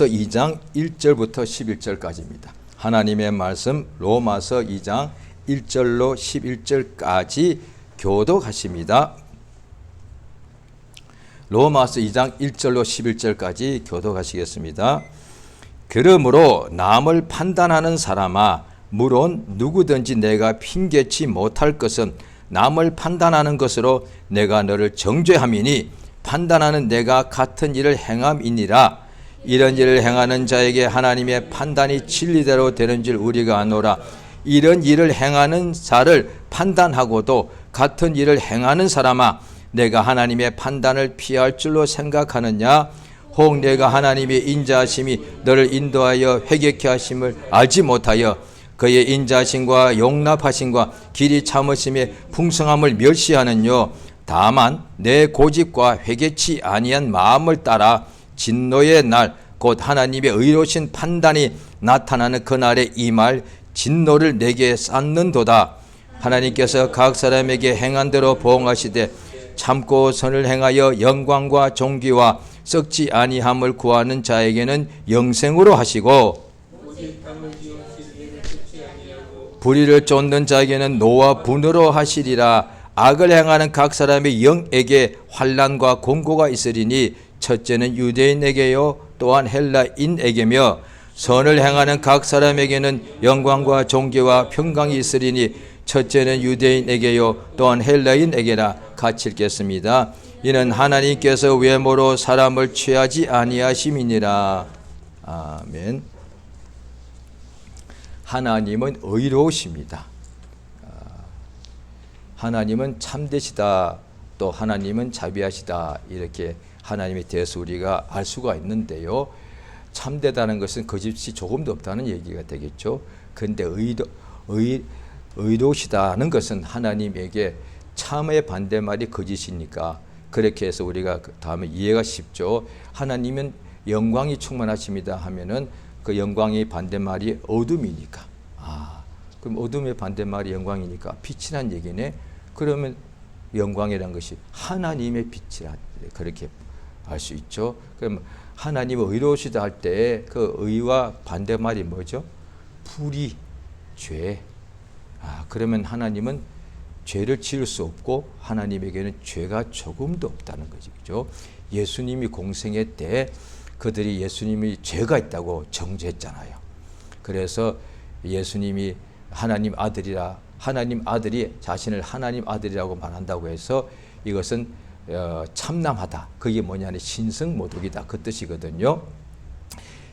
로마서 2장 1절부터 11절까지입니다. 하나님의 말씀 로마서 2장 1절로 11절까지 교독하십니다. 로마서 2장 1절로 11절까지 교독하시겠습니다. 그러므로 남을 판단하는 사람아, 물론 누구든지 내가 핑계치 못할 것은 남을 판단하는 것으로 내가 너를 정죄함이니 판단하는 내가 같은 일을 행함이니라. 이런 일을 행하는 자에게 하나님의 판단이 진리대로 되는 줄 우리가 아노라. 이런 일을 행하는 자를 판단하고도 같은 일을 행하는 사람아, 내가 하나님의 판단을 피할 줄로 생각하느냐? 혹 내가 하나님의 인자하심이 너를 인도하여 회개케 하심을 알지 못하여 그의 인자하심과 용납하심과 길이 참으심의 풍성함을 멸시하느뇨? 다만 내 고집과 회개치 아니한 마음을 따라 진노의 날 곧 하나님의 의로우신 판단이 나타나는 그날에 임할 진노를 내게 쌓는도다. 하나님께서 각 사람에게 행한 대로 보응하시되 참고 선을 행하여 영광과 존귀와 썩지 아니함을 구하는 자에게는 영생으로 하시고 불의를 쫓는 자에게는 노와 분으로 하시리라. 악을 행하는 각 사람의 영에게 환난과 공고가 있으리니 첫째는 유대인에게요 또한 헬라인에게며 선을 행하는 각 사람에게는 영광과 존귀와 평강이 있으리니 첫째는 유대인에게요 또한 헬라인에게라. 같이 읽겠습니다. 이는 하나님께서 외모로 사람을 취하지 아니하심이니라. 아멘. 하나님은 의로우십니다. 하나님은 참되시다, 또 하나님은 자비하시다, 이렇게 하나님에 대해서 우리가 알 수가 있는데요. 참되다는 것은 거짓이 조금도 없다는 얘기가 되겠죠. 그런데 의로우시다는 것은 하나님에게 참의 반대말이 거짓이니까 그렇게 해서 우리가 다음에 이해가 쉽죠. 하나님은 영광이 충만하십니다 하면은 그 영광의 반대말이 어둠이니까, 그럼 어둠의 반대말이 영광이니까 빛이란 얘기네. 그러면 영광이란 것이 하나님의 빛이라, 그렇게 알 수 있죠. 그럼 하나님은 의로우시다 할 때 그 의와 반대말이 뭐죠? 불의, 죄. 그러면 하나님은 죄를 지을 수 없고 하나님에게는 죄가 조금도 없다는 거죠. 예수님이 공생애 때 그들이 예수님이 죄가 있다고 정죄했잖아요. 그래서 예수님이 하나님 아들이라, 하나님 아들이 자신을 하나님 아들이라고 말한다고 해서 이것은 참남하다. 그게 뭐냐면 신성모독이다, 그 뜻이거든요.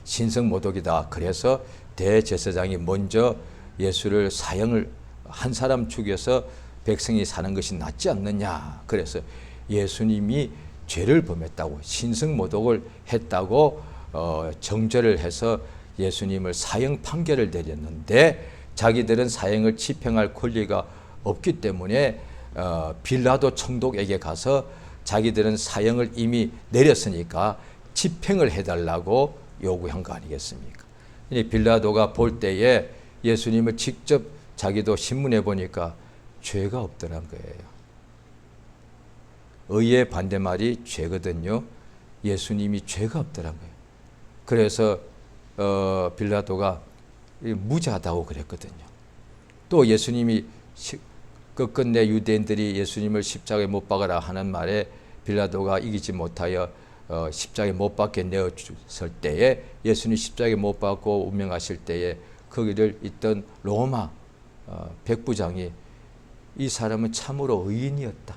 신성모독이다. 그래서 대제사장이 먼저 예수를 사형을 한 사람 죽여서 백성이 사는 것이 낫지 않느냐. 그래서 예수님이 죄를 범했다고, 신성모독을 했다고 정죄를 해서 예수님을 사형 판결을 내렸는데 자기들은 사형을 집행할 권리가 없기 때문에 빌라도 총독에게 가서 자기들은 사형을 이미 내렸으니까 집행을 해달라고 요구한 거 아니겠습니까? 빌라도가 볼 때에 예수님을 직접 자기도 신문에 보니까 죄가 없더란 거예요. 의의 반대말이 죄거든요. 예수님이 죄가 없더란 거예요. 그래서 빌라도가 무죄하다고 그랬거든요. 또 예수님이 끝끝내 유대인들이 예수님을 십자가에 못 박아라 하는 말에 빌라도가 이기지 못하여 십자가에 못 박게 내어줬을 때에, 예수님 십자가에 못 박고 운명하실 때에 거기를 있던 로마 백부장이 이 사람은 참으로 의인이었다,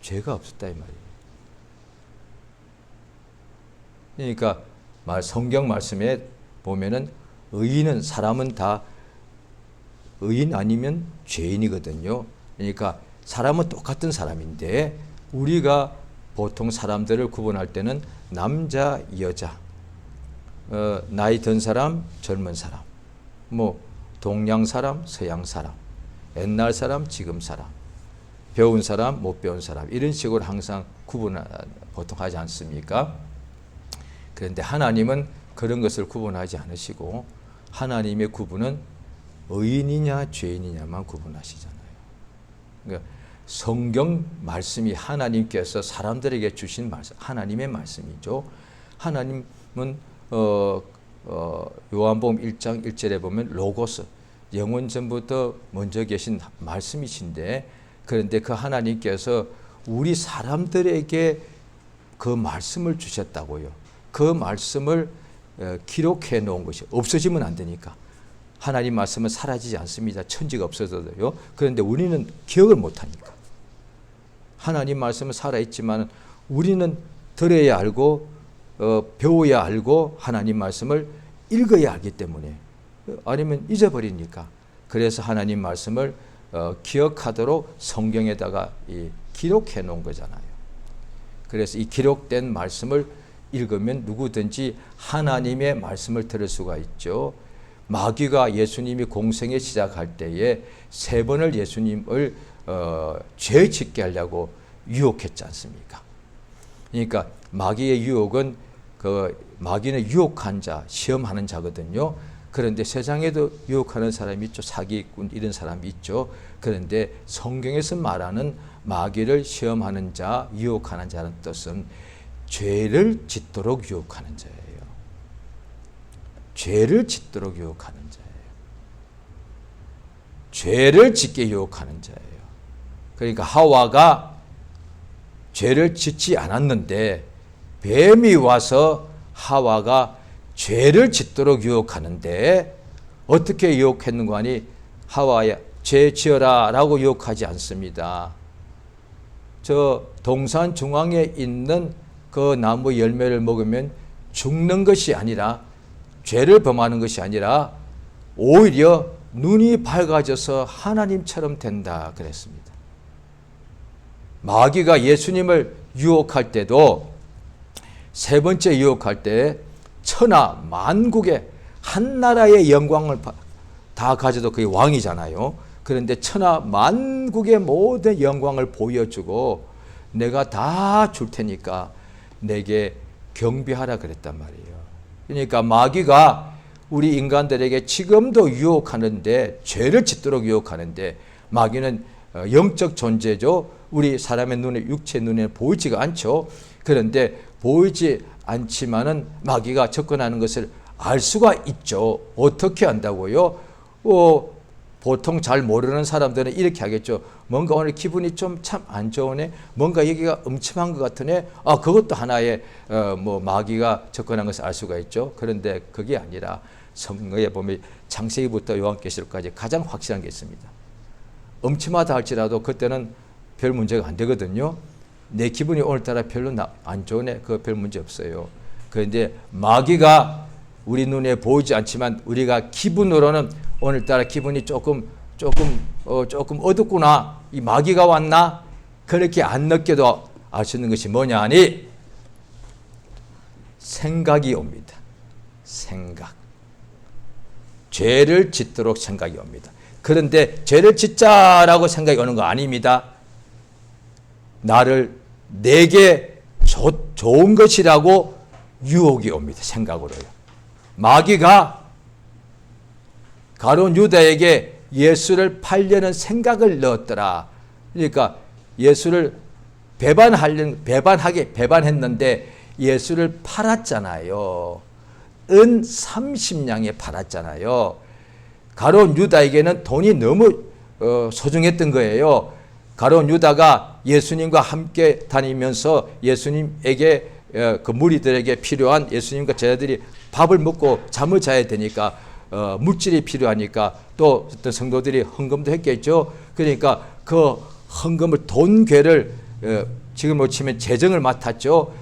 죄가 없었다 이 말이에요. 그러니까 성경 말씀에 보면은 의인은, 사람은 다 의인 아니면 죄인이거든요. 그러니까 사람은 똑같은 사람인데 우리가 보통 사람들을 구분할 때는 남자, 여자, 나이 든 사람, 젊은 사람, 뭐 동양 사람, 서양 사람, 옛날 사람, 지금 사람, 배운 사람, 못 배운 사람, 이런 식으로 항상 구분을 보통 하지 않습니까? 그런데 하나님은 그런 것을 구분하지 않으시고 하나님의 구분은 의인이냐 죄인이냐만 구분하시잖아요. 그러니까 성경 말씀이 하나님께서 사람들에게 주신 말씀, 하나님의 말씀이죠. 하나님은 요한복음 1장 1절에 보면 로고스, 영원 전부터 먼저 계신 말씀이신데, 그런데 그 하나님께서 우리 사람들에게 그 말씀을 주셨다고요. 그 말씀을 기록해 놓은 것이 없어지면 안 되니까. 하나님 말씀은 사라지지 않습니다. 천지가 없어져도요. 그런데 우리는 기억을 못하니까. 하나님 말씀은 살아있지만 우리는 들어야 알고 배워야 알고 하나님 말씀을 읽어야 알기 때문에, 아니면 잊어버리니까. 그래서 하나님 말씀을 기억하도록 성경에다가 기록해 놓은 거잖아요. 그래서 이 기록된 말씀을 읽으면 누구든지 하나님의 말씀을 들을 수가 있죠. 마귀가 예수님이 공생에 시작할 때에 3번을 예수님을 죄 짓게 하려고 유혹했지 않습니까? 그러니까 마귀의 유혹은, 마귀는 유혹한 자, 시험하는 자거든요. 그런데 세상에도 유혹하는 사람이 있죠. 사기꾼 이런 사람이 있죠. 그런데 성경에서 말하는 마귀를 시험하는 자, 유혹하는 자는 뜻은 죄를 짓도록 유혹하는 자예요. 죄를 짓도록 유혹하는 자예요. 죄를 짓게 유혹하는 자예요. 그러니까 하와가 죄를 짓지 않았는데 뱀이 와서 하와가 죄를 짓도록 유혹하는데, 어떻게 유혹했는가 하니 하와야 죄 지어라 라고 유혹하지 않습니다. 저 동산 중앙에 있는 그 나무 열매를 먹으면 죽는 것이 아니라, 죄를 범하는 것이 아니라 오히려 눈이 밝아져서 하나님처럼 된다 그랬습니다. 마귀가 예수님을 유혹할 때도 3번째 유혹할 때 천하 만국의 한 나라의 영광을 다 가져도 그게 왕이잖아요. 그런데 천하 만국의 모든 영광을 보여주고 내가 다 줄 테니까 내게 경배하라 그랬단 말이에요. 그러니까 마귀가 우리 인간들에게 지금도 유혹하는데, 죄를 짓도록 유혹하는데, 마귀는 영적 존재죠. 우리 사람의 눈에, 육체 눈에 보이지가 않죠. 그런데 보이지 않지만은 마귀가 접근하는 것을 알 수가 있죠. 어떻게 안다고요? 보통 잘 모르는 사람들은 이렇게 하겠죠. 뭔가 오늘 기분이 좀 참 안 좋으네. 뭔가 여기가 음침한 것 같으네. 그것도 하나의 마귀가 접근한 것을 알 수가 있죠. 그런데 그게 아니라 성경에 보면 창세기부터 요한계시록까지 가장 확실한 게 있습니다. 음침하다 할지라도 그때는 별 문제가 안 되거든요. 내 기분이 오늘따라 별로 안 좋으네. 그거 별 문제 없어요. 그런데 마귀가 우리 눈에 보이지 않지만 우리가 기분으로는 오늘따라 기분이 조금 어둡구나. 이 마귀가 왔나? 그렇게 안 느껴도 알 수 있는 것이 뭐냐 하니 생각이 옵니다. 생각. 죄를 짓도록 생각이 옵니다. 그런데 죄를 짓자라고 생각이 오는 거 아닙니다. 내게 좋은 것이라고 유혹이 옵니다. 생각으로요. 마귀가 가룟 유다에게 예수를 팔려는 생각을 넣었더라. 그러니까 예수를 배반했는데 예수를 팔았잖아요. 은 30냥에 팔았잖아요. 가룟 유다에게는 돈이 너무 소중했던 거예요. 가룟 유다가 예수님과 함께 다니면서 예수님에게 그 무리들에게 필요한, 예수님과 제자들이 밥을 먹고 잠을 자야 되니까 물질이 필요하니까 또 어떤 성도들이 헌금도 했겠죠. 그러니까 그 헌금을, 돈괴를 지금으로 치면 재정을 맡았죠.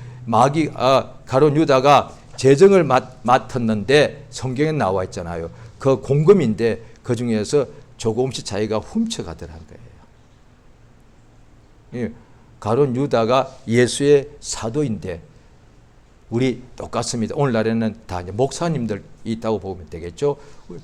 가룟 유다가 재정을 맡았는데 성경에 나와 있잖아요. 그 공금인데 그 중에서 조금씩 자기가 훔쳐가더라는 거예요. 가룟 유다가 예수의 사도인데 우리 똑같습니다. 오늘날에는 다 이제 목사님들 있다고 보면 되겠죠.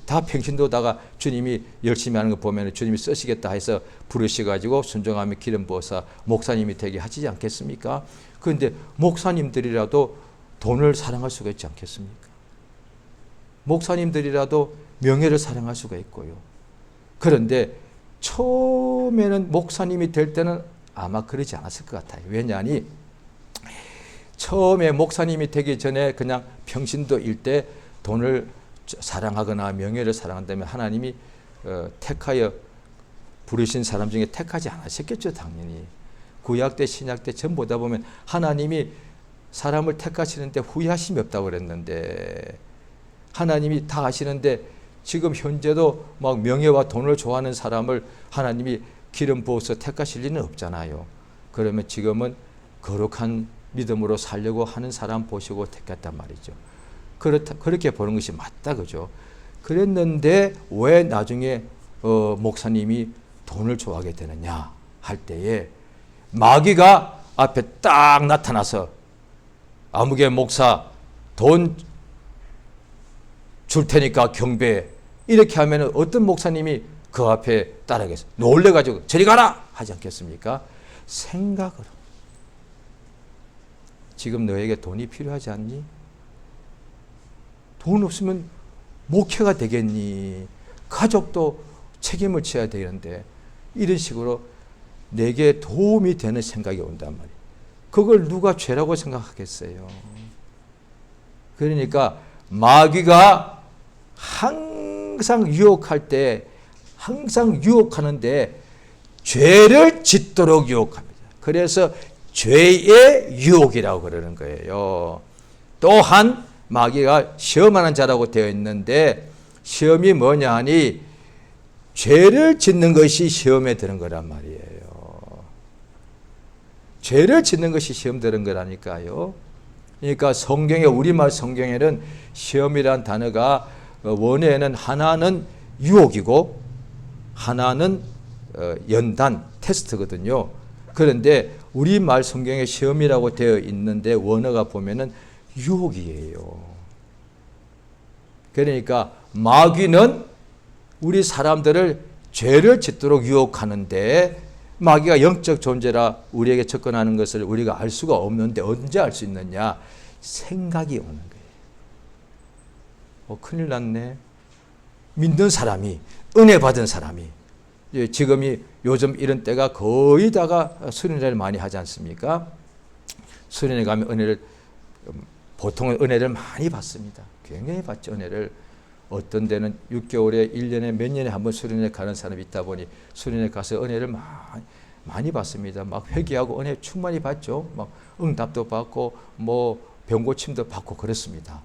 다 평신도다가 주님이 열심히 하는 거 보면 주님이 쓰시겠다 해서 부르셔가지고 순종하며 기름 부어서 목사님이 되게 하시지 않겠습니까? 그런데 목사님들이라도 돈을 사랑할 수가 있지 않겠습니까? 목사님들이라도 명예를 사랑할 수가 있고요. 그런데 처음에는 목사님이 될 때는 아마 그러지 않았을 것 같아요. 왜냐하니 처음에 목사님이 되기 전에 그냥 평신도 일때 돈을 사랑하거나 명예를 사랑한다면 하나님이 택하여 부르신 사람 중에 택하지 않으셨겠죠. 당연히 구약 때 신약 때 전부 보다 보면 하나님이 사람을 택하시는데 후회하심이 없다고 그랬는데, 하나님이 다 아시는데 지금 현재도 막 명예와 돈을 좋아하는 사람을 하나님이 기름 부어서 택하실 리는 없잖아요. 그러면 지금은 거룩한 믿음으로 살려고 하는 사람 보시고 택했단 말이죠. 그렇게 보는 것이 맞다, 그죠? 그랬는데 왜 나중에 목사님이 돈을 좋아하게 되느냐 할 때에 마귀가 앞에 딱 나타나서 아무개 목사 돈 줄 테니까 경배해, 이렇게 하면 어떤 목사님이 그 앞에 따라가서 놀래가지고 저리 가라 하지 않겠습니까? 생각으로 지금 너에게 돈이 필요하지 않니? 돈 없으면 목회가 되겠니? 가족도 책임을 져야 되는데, 이런 식으로 내게 도움이 되는 생각이 온단 말이에요. 그걸 누가 죄라고 생각하겠어요? 그러니까 마귀가 항상 유혹할 때, 항상 유혹하는데 죄를 짓도록 유혹합니다. 그래서 죄의 유혹이라고 그러는 거예요. 또한 마귀가 시험하는 자라고 되어 있는데, 시험이 뭐냐 하니 죄를 짓는 것이 시험에 드는 거란 말이에요. 죄를 짓는 것이 시험 드는 거라니까요. 그러니까 성경에, 우리말 성경에는 시험이란 단어가 원어에는 하나는 유혹이고 하나는 연단, 테스트거든요. 그런데 우리말 성경에 시험이라고 되어 있는데 원어가 보면은 유혹이에요. 그러니까 마귀는 우리 사람들을 죄를 짓도록 유혹하는데, 마귀가 영적 존재라 우리에게 접근하는 것을 우리가 알 수가 없는데 언제 알 수 있느냐? 생각이 오는 거예요. 큰일 났네. 믿는 사람이, 은혜 받은 사람이, 지금이 요즘 이런 때가 거의 다가 수련회를 많이 하지 않습니까? 수련회 가면 은혜를, 보통은 은혜를 많이 받습니다. 굉장히 받죠, 은혜를. 어떤 데는 6개월에 1년에 몇 년에 한 번 수련회 가는 사람이 있다 보니 수련회 가서 은혜를 많이 받습니다. 막 회개하고 은혜 충만히 받죠. 막 응답도 받고 뭐 병고침도 받고 그렇습니다.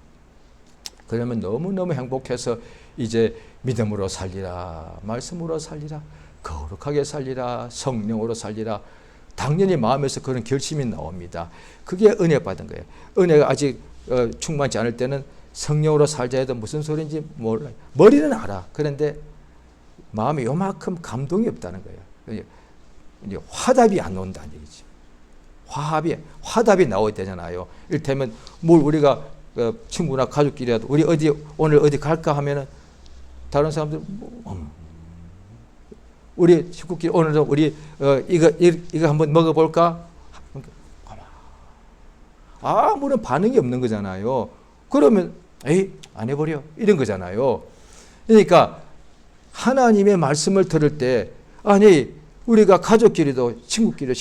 그러면 너무너무 행복해서 이제 믿음으로 살리라, 말씀으로 살리라, 거룩하게 살리라, 성령으로 살리라, 당연히 마음에서 그런 결심이 나옵니다. 그게 은혜 받은 거예요. 은혜가 아직 충만치 않을 때는 성령으로 살자 해도 무슨 소리인지 몰라요. 머리는 알아. 그런데 마음에 요만큼 감동이 없다는 거예요. 이제 화답이 안 온다는 얘기죠. 화답이 나와야 되잖아요. 이를테면 뭘 우리가 친구나 가족끼리라도 우리 오늘 어디 갈까 하면은 다른 사람들 우리 식구끼리 오늘도 우리 이거 한번 먹어볼까? 아무런 반응이 없는 거잖아요. 그러면 에이 안 해버려 이런 거잖아요. 그러니까 하나님의 말씀을 들을 때, 아니 우리가 가족끼리도 친구끼리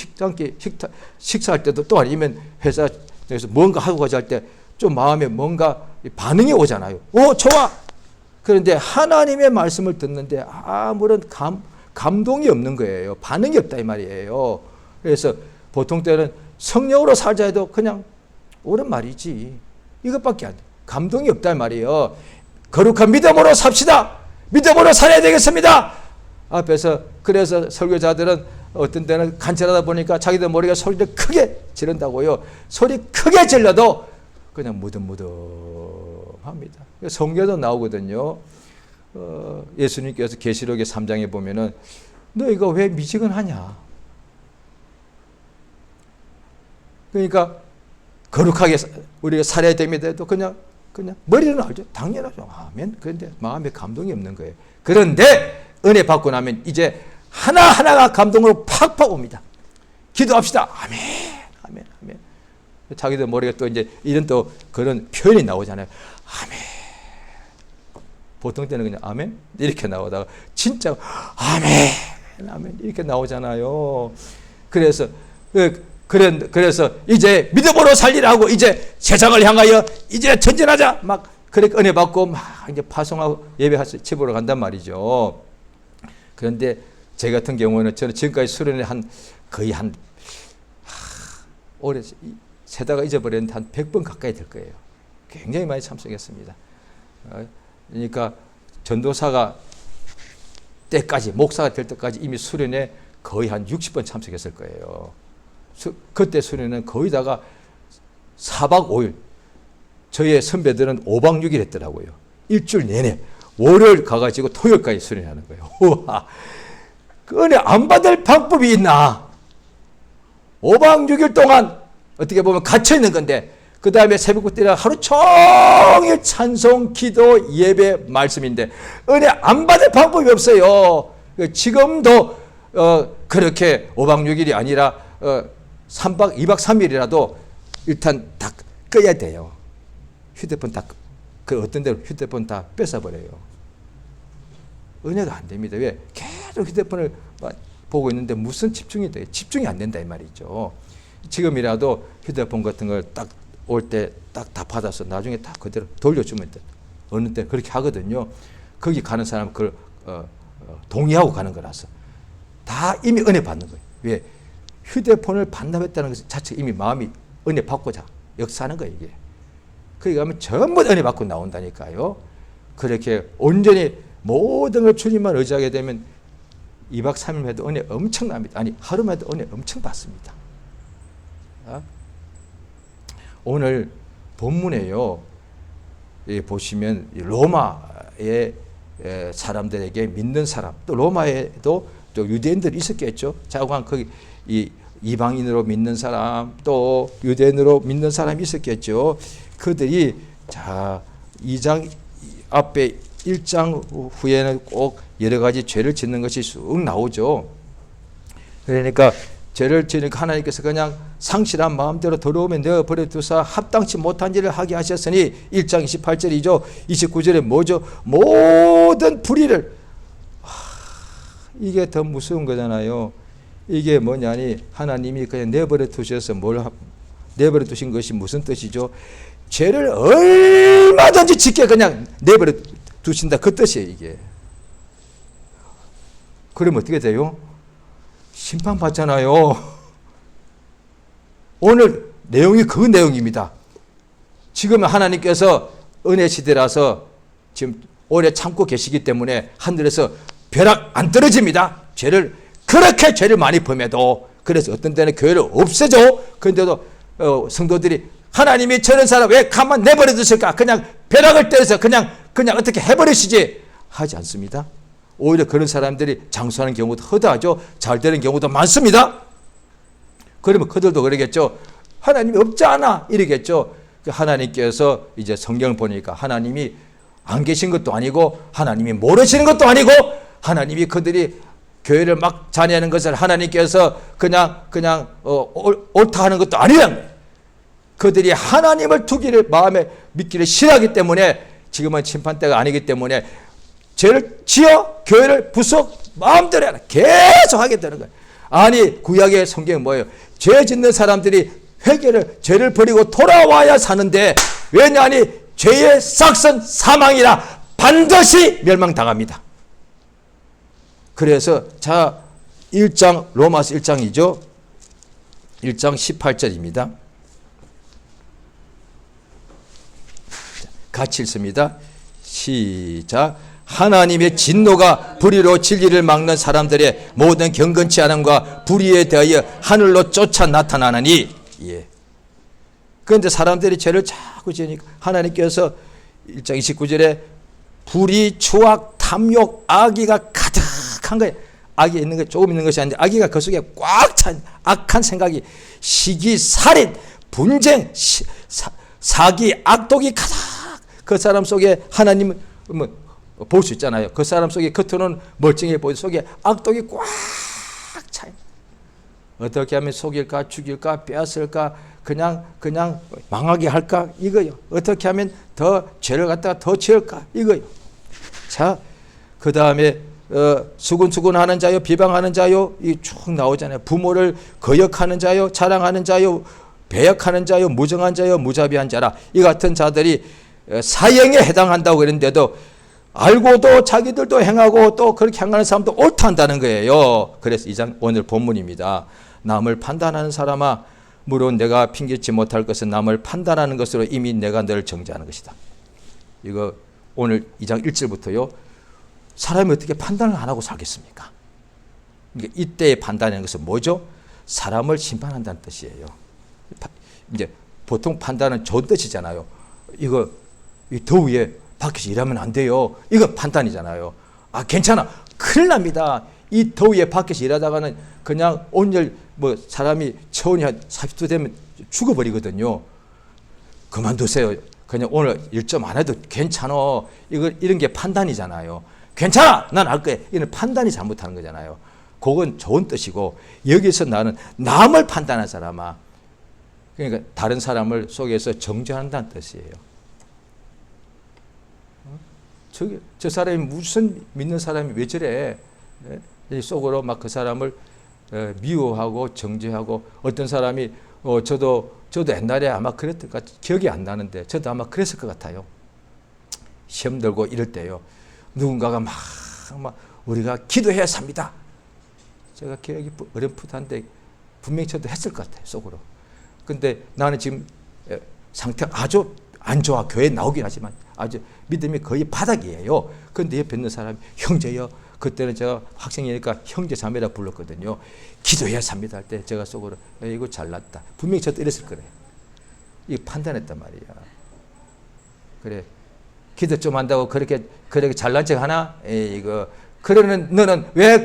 식사할 때도 또 아니면 회사에서 뭔가 하고 가자 할 때 좀 마음에 뭔가 반응이 오잖아요. 오 좋아. 그런데 하나님의 말씀을 듣는데 아무런 감동이 없는 거예요. 반응이 없다 이 말이에요. 그래서 보통 때는 성령으로 살자 해도 그냥 옳은 말이지, 이것밖에 안 돼. 감동이 없다 말이에요. 거룩한 믿음으로 삽시다. 믿음으로 살아야 되겠습니다. 앞에서 그래서 설교자들은 어떤 때는 간절하다 보니까 자기들 머리가 소리를 크게 지른다고요. 소리 크게 질러도 그냥 무덤무덤합니다. 성경도 나오거든요. 예수님께서 계시록의 3장에 보면은 너희가 왜 미지근하냐? 그러니까 거룩하게 우리가 살아야 됩니다. 또 그냥 머리는 알죠. 당연하죠. 아멘. 그런데 마음에 감동이 없는 거예요. 그런데 은혜 받고 나면 이제 하나하나가 감동으로 팍팍 옵니다. 기도합시다. 아멘. 아멘. 아멘. 자기들 머리가 또 이제 이런 또 그런 표현이 나오잖아요. 아멘. 보통 때는 그냥 아멘 이렇게 나오다가 진짜 아멘. 아멘 이렇게 나오잖아요. 그래서 그래서 이제 믿음으로 살리라고 이제 세상을 향하여 이제 전진하자. 막 그렇게 은혜 받고 막 이제 파송하고 예배해서 집으로 간단 말이죠. 그런데 제 같은 경우는 저는 지금까지 수련회 거의 올해 세다가 잊어버렸는데 한 100번 가까이 될 거예요. 굉장히 많이 참석했습니다. 그러니까 전도사가 때까지 목사가 될 때까지 이미 수련회 거의 한 60번 참석했을 거예요. 그때 수련회는 거의다가 4박 5일, 저의 선배들은 5박 6일 했더라고요. 일주일 내내 월요일 가가지고 토요일까지 수련하는 거예요. 우와, 그 은혜 안 받을 방법이 있나? 5박 6일 동안 어떻게 보면 갇혀 있는 건데, 그 다음에 새벽 때라 하루 종일 찬송, 기도, 예배, 말씀인데 은혜 안 받을 방법이 없어요. 지금도 그렇게 5박 6일이 아니라 3박 2박 3일이라도 일단 다 꺼야 돼요. 휴대폰 다, 그 어떤 데로 휴대폰 다 뺏어버려요. 은혜가 안 됩니다. 왜? 계속 휴대폰을 보고 있는데 무슨 집중이 돼요? 집중이 안 된다 이 말이죠. 지금이라도 휴대폰 같은 걸 딱 올 때 딱 다 받아서 나중에 다 그대로 돌려주면 돼. 어느 때 그렇게 하거든요. 거기 가는 사람은 그걸 동의하고 가는 거라서 다 이미 은혜 받는 거예요. 왜? 휴대폰을 반납했다는 것 자체가 이미 마음이 은혜 받고자 역사하는 거예요, 이게. 거기 가면 전부 은혜 받고 나온다니까요. 그렇게 온전히 모든 걸 주님만 의지하게 되면 2박 3일 해도 은혜 엄청납니다. 아니, 하루만 해도 은혜 엄청 받습니다. 오늘 본문에요, 보시면 로마의 사람들에게 믿는 사람, 또 로마에도 또 유대인들이 있었겠죠. 자고한 거기 이방인으로 믿는 사람, 또 유대인으로 믿는 사람이 있었겠죠. 그들이 자 2장 앞에 1장 후에는 꼭 여러 가지 죄를 짓는 것이 쑥 나오죠. 그러니까 죄를 지으니까 하나님께서 그냥 상실한 마음대로 더러움에 내어버려 두사 합당치 못한 일을 하게 하셨으니 1장 28절이죠. 29절에 뭐죠? 모든 불의를, 이게 더 무서운 거잖아요. 이게 뭐냐니 하나님이 그냥 내버려 두셔서 내버려 두신 것이 무슨 뜻이죠? 죄를 얼마든지 짓게 그냥 내버려 두신다, 그 뜻이에요, 이게. 그러면 어떻게 돼요? 심판받잖아요. 오늘 내용이 그 내용입니다. 지금 하나님께서 은혜 시대라서 지금 오래 참고 계시기 때문에 하늘에서 벼락 안 떨어집니다. 그렇게 죄를 많이 범해도. 그래서 어떤 때는 교회를 없애줘. 그런데도 성도들이 하나님이 저런 사람 왜 가만 내버려 두실까? 그냥 벼락을 때려서 그냥 어떻게 해버리시지 하지 않습니다. 오히려 그런 사람들이 장수하는 경우도 허다하죠. 잘 되는 경우도 많습니다. 그러면 그들도 그러겠죠. 하나님이 없지 않아 이러겠죠. 하나님께서 이제 성경을 보니까 하나님이 안 계신 것도 아니고 하나님이 모르시는 것도 아니고 하나님이 그들이 교회를 막 자네하는 것을 하나님께서 그냥 옳다 하는 것도 아니란 거예요. 그들이 하나님을 두기를 마음에 믿기를 싫어하기 때문에 지금은 심판 때가 아니기 때문에 죄를 지어 교회를 부속 마음대로 하라 계속 하게 되는 거예요. 아니 구약의 성경은 뭐예요? 죄 짓는 사람들이 죄를 버리고 돌아와야 사는데 왜냐하니 죄의 삭은 사망이라 반드시 멸망당합니다. 그래서 자 1장 로마서 1장이죠. 1장 18절입니다. 같이 읽습니다. 시작. 하나님의 진노가 불의로 진리를 막는 사람들의 모든 경건치 않음과 불의에 대하여 하늘로 쫓아 나타나느니. 예. 그런데 사람들이 죄를 자꾸 지으니까 하나님께서 1장 29절에 불의, 추악, 탐욕, 악의가 가득한 거예요. 악이 있는 게 조금 있는 것이 아닌데 악의가 그 속에 꽉 찬 악한 생각이 시기, 살인, 분쟁, 사기, 악독이 가득 그 사람 속에 하나님은 볼 수 있잖아요. 그 사람 속에 겉으로는 멀쩡해 보이고 속에 악독이 꽉 차요. 어떻게 하면 속일까, 죽일까, 빼앗을까, 그냥 망하게 할까 이거요. 어떻게 하면 더 죄를 갖다가 더 지을까 이거요. 자, 그 다음에 수군수군하는 자요, 비방하는 자요, 이 쭉 나오잖아요. 부모를 거역하는 자요, 자랑하는 자요, 배역하는 자요, 무정한 자요, 무자비한 자라. 이 같은 자들이 사형에 해당한다고 그랬는데도 알고도 자기들도 행하고 또 그렇게 행하는 사람도 옳다는 거예요. 그래서 2장 오늘 본문입니다. 남을 판단하는 사람아, 물론 내가 핑계치 못할 것은 남을 판단하는 것으로 이미 내가 너를 정죄하는 것이다. 이거 오늘 2장 1절부터요. 사람이 어떻게 판단을 안 하고 살겠습니까? 그러니까 이때의 판단이라는 것은 뭐죠? 사람을 심판한다는 뜻이에요. 이제 보통 판단은 좋은 뜻이잖아요. 이거 이 더위에 밖에서 일하면 안 돼요. 이거 판단이잖아요. 아, 괜찮아. 큰일 납니다. 이 더위에 밖에서 일하다가는 그냥 온열 사람이 체온이 한 40도 되면 죽어버리거든요. 그만두세요. 그냥 오늘 일 좀 안 해도 괜찮아. 이런 게 판단이잖아요. 괜찮아. 난 할 거야. 이런 판단이 잘못하는 거잖아요. 그건 좋은 뜻이고, 여기서 나는 남을 판단한 사람아. 그러니까 다른 사람을 속에서 정죄한다는 뜻이에요. 저 사람이 무슨 믿는 사람이 왜 저래? 속으로 막 그 사람을 미워하고 정죄하고, 어떤 사람이 저도 옛날에 아마 그랬을 것 같아요. 기억이 안 나는데 저도 아마 그랬을 것 같아요. 시험 들고 이럴 때요. 누군가가 막 우리가 기도해야 삽니다. 제가 기억이 어렴풋한데 분명히 저도 했을 것 같아요. 속으로. 근데 나는 지금 상태가 아주 안 좋아. 교회에 나오긴 하지만 아주 믿음이 거의 바닥이에요. 그런데 옆에 있는 사람이 형제요. 그때는 제가 학생이니까 형제 자매라 불렀거든요. 기도해야 삽니다 할 때 제가 속으로 이거 잘났다. 분명히 저도 이랬을 거래요. 이거 판단했단 말이야. 그래, 기도 좀 한다고 그렇게 잘난 척 하나? 이거 그러는 너는 왜